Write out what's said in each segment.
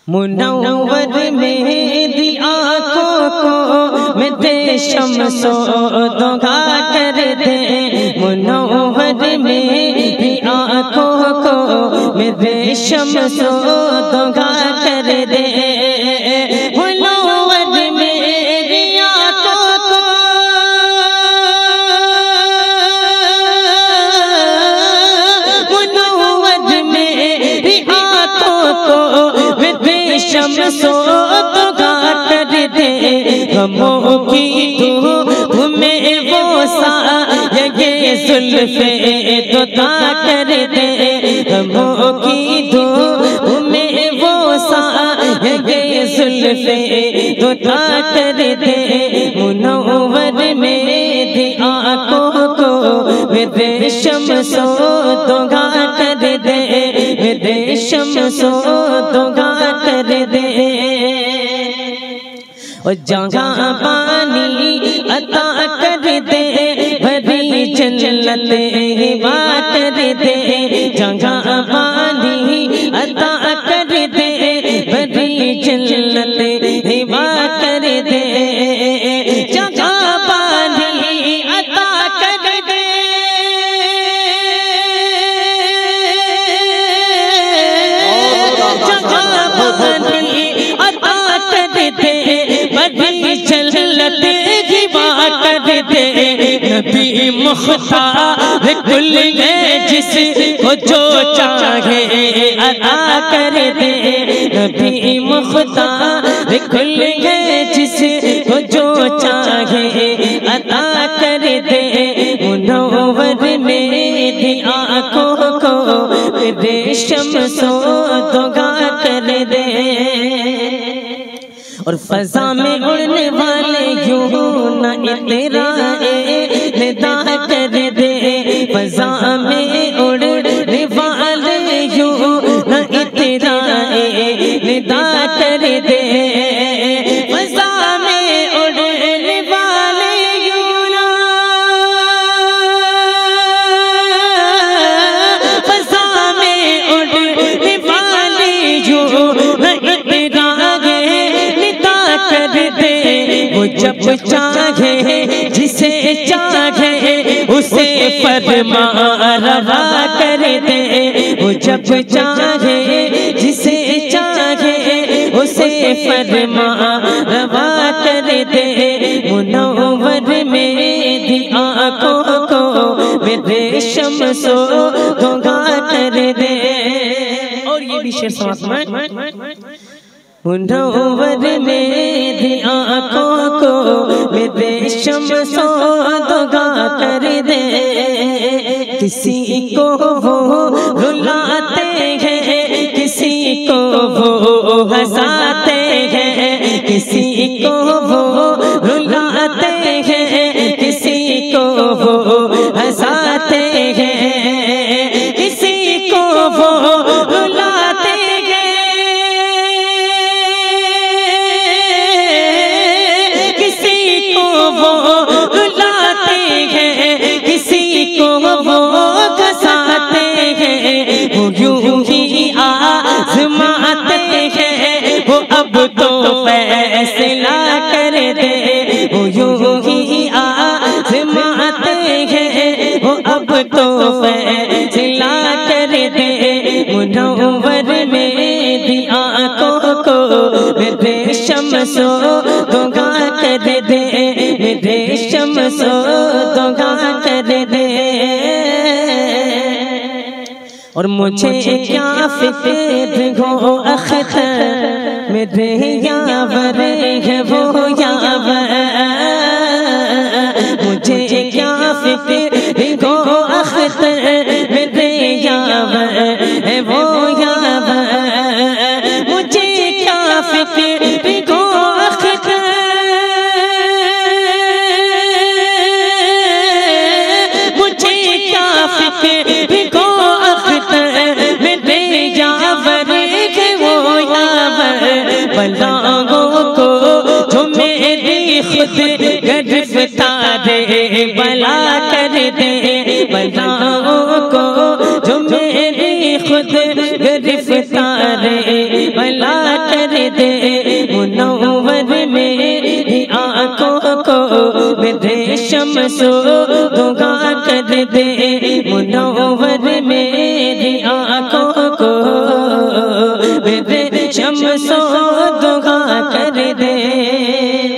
मुनव्वर मेरी आँखों को मेरे शम्सो दोगा कर दे। मुनव्वर मेरी आँखों को मेरे शम्सो दोगा कर दे। मुनव्वर मेरी आँखों को मुनव्वर मेरी आँखों को मेरे शम्सो दोगा कर दे। गमों की तुम्हें वो सा ये जुल्फे दोता कर दे। गमों की तुम्हें वो सा ये जुल्फे दोता कर दे। मुनव्वर मेरी आँखों को मेरे शम्सो दोगा कर दे। मेरे शम्सो दोगा कर दे। और जहाँ पानी अता कर दे भरी जन्नत हिबा कर दे। जहाँ पानी अता कर दे भरी जन्नत हिबा कर दे। जहाँ पानी अता कर दे जहाँ पानी अता कर दे बड़ी जन्नत हिबा कर दे। नबी मुख्तार कुल है जिसको जो चाहे अता कर दे। नबी मुख्तार कुल है जिसको जो चाहे अता कर दे। मुनव्वर मेरी आँखों को मेरे शम्सो दोगा कर दे। और फजा में उड़ने वाले यूं न इतराए निदा कर दे। फजा में उड़ने वाले यूं न इतराए निदा कर दे। फजा में उड़ने वाले यूं न फजा में उड़ने वाले यूं न इतराए कर दे। वो जब चाहे जिसे चाहे उसे फरमा रवा कर दे। वो जब चाहे जिसे चाहे उसे फरमा रवा कर दे। मुनव्वर मेरी आँखों को मेरे शम्सो दोगा कर दे। और ये भी शेर साथ में मुनव्वर मेरी आँखों को मेरे शम्सो दोगा कर दे। किसी को वो रुलाते हैं किसी को वो हंसाते हैं। किसी को वो रुलाते हैं किसी को वो हंसाते हैं। किसी को वो रुलाते यूं ही आज़माते हैं। वो अब तो फैसला कर दे। वो यूं ही आज़माते हैं। वो अब तो फैसला कर दे। मुनव्वर मेरी आँखों को मेरे शम्सो दोगा कर दे। मेरे शम्सो दोगा कर दे। और मुझे क्या फिक्र हो अख्तर मेरे यावर है वो यावर। मुझे क्या फिक्र हो अख्तर मेरे यावर है वो यावर। मुझे क्या फिक्र हो अख्तर मुझे क्या फिक्र हो बलाओं को जो मेरी खुद गिरफ्तार बला कर दे। बलाओं को जो मेरी खुद गिरफ्तार बला कर दे, मुनव्वर मेरी आँखों को मेरे शम्सो दुआ कर दे, मुनव्वर मेरी आँखों को मेरे शम्सो दुआ कर दे।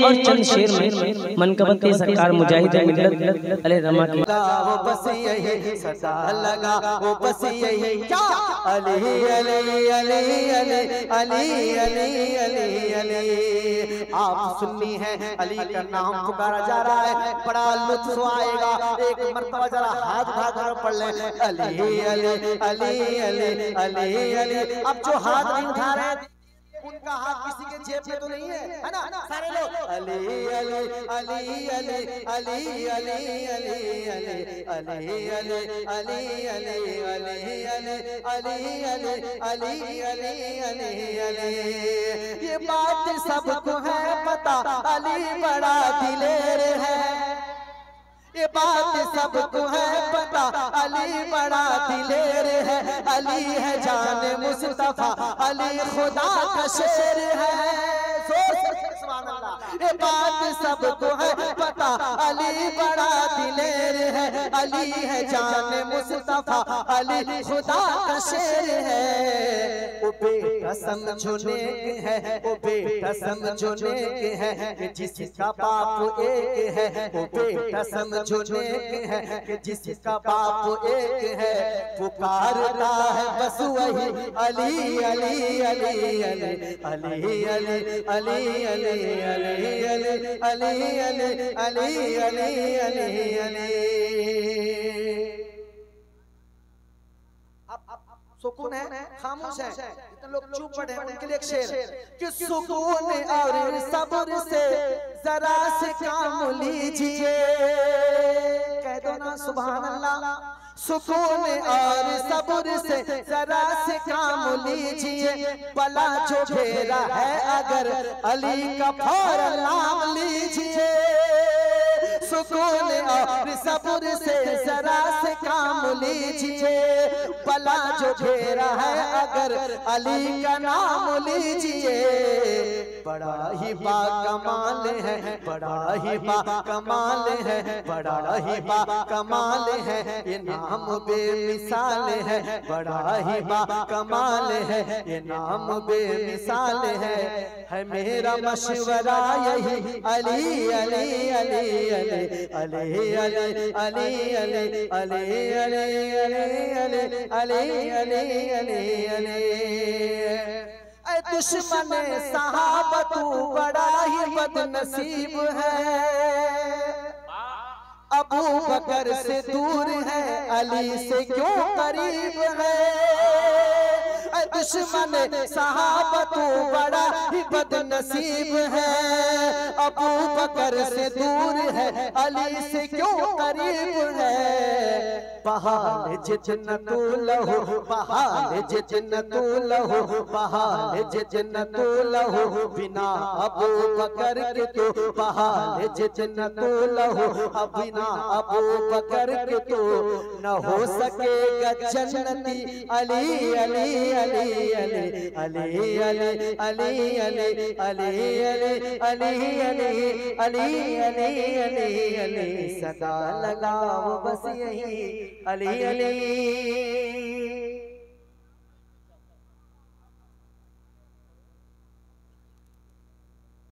और चंद शेर में मनकबत सरकार मुजाहिद मिल्लत अले रमा की वो बस यही सदा लगा, वो बस यही क्या अली अली अली अली अली अली अली अली। आप सुन्नी हैं, अली का नाम पुकारा जा रहा है, बड़ा लुत्फ आएगा। एक मर्तबा जरा हाथ उठाकर पढ़ ले अली अली अली अली अली अली। अब जो हाथ नहीं उठा रहे उनका हाथ किसी के जेब में तो नहीं है ना? सारे लोग अली अली अली अली अली अली अली अली अली अली अली अली अली अली अली। ये बात सबको है पता, अली बड़ा दिलेर है। ये बात सबको है पता, अली बड़ा दिलेर है। अली है जान मुस्तफा, अली खुदा का शेर है। ये बात सबको है पता, अली बड़ा दिलेर है। अली है जान मुस्तफा, अली खुदा का शेर है। ओ बेटा समझो नेक है, ओ बेटा समझो नेक है कि जिसका बाप एक है। ओ बेटा समझो नेक है कि जिसका बाप एक है। पुकारता है बस वही अली अली अली अली अली अली अली अली अली अली अली अली अली अली। सुकून है, खामोश है, इतने लोग चुप पड़े हैं, उनके लिए एक शेर कि सुकून और सब्र से जरा से काम लीजिए। कह दो ना सुभान अल्लाह। सुकून और सब्र से जरा से काम लीजिए। बला जो घेरा है अगर अली का फौरन नाम लीजिए। सुकून और सब्र से जरा से काम लीजिए। बला जो घेरा है अगर अली का नाम लीजिए। बड़ा ही बाकमाल है, बड़ा ही बाकमाल है, बड़ा ही बाकमाल है। ये नाम बेमिसाल है, बड़ा ही बाकमाल है। ये नाम बेमिसाल है मेरा मशवरा यही अली अली अली अली अली अली अली अली अली अली अली अली अली अली। दुश्मन सहाबा तू बड़ा ही बदनसीब है। अबू बकर से दूर है, अली से क्यों करीब है। दुश्मन सहाबा तू बड़ा ही बदनसीब है। अबू बकर से दूर है, अली से क्यों करीब है। बहाल जितना तू लहो, बहाल जितना तू लहो, बहाल जितना तू लहो। बिना अबू बकर के तो बहाल जितना तू लहो, बिना अबू बकर के तो न हो सकेगा जन्नती। अली अली अली अली अली अली अली अली अली अली अली अली अली अली अली अली। सदा लगाओ बस यही अली अली।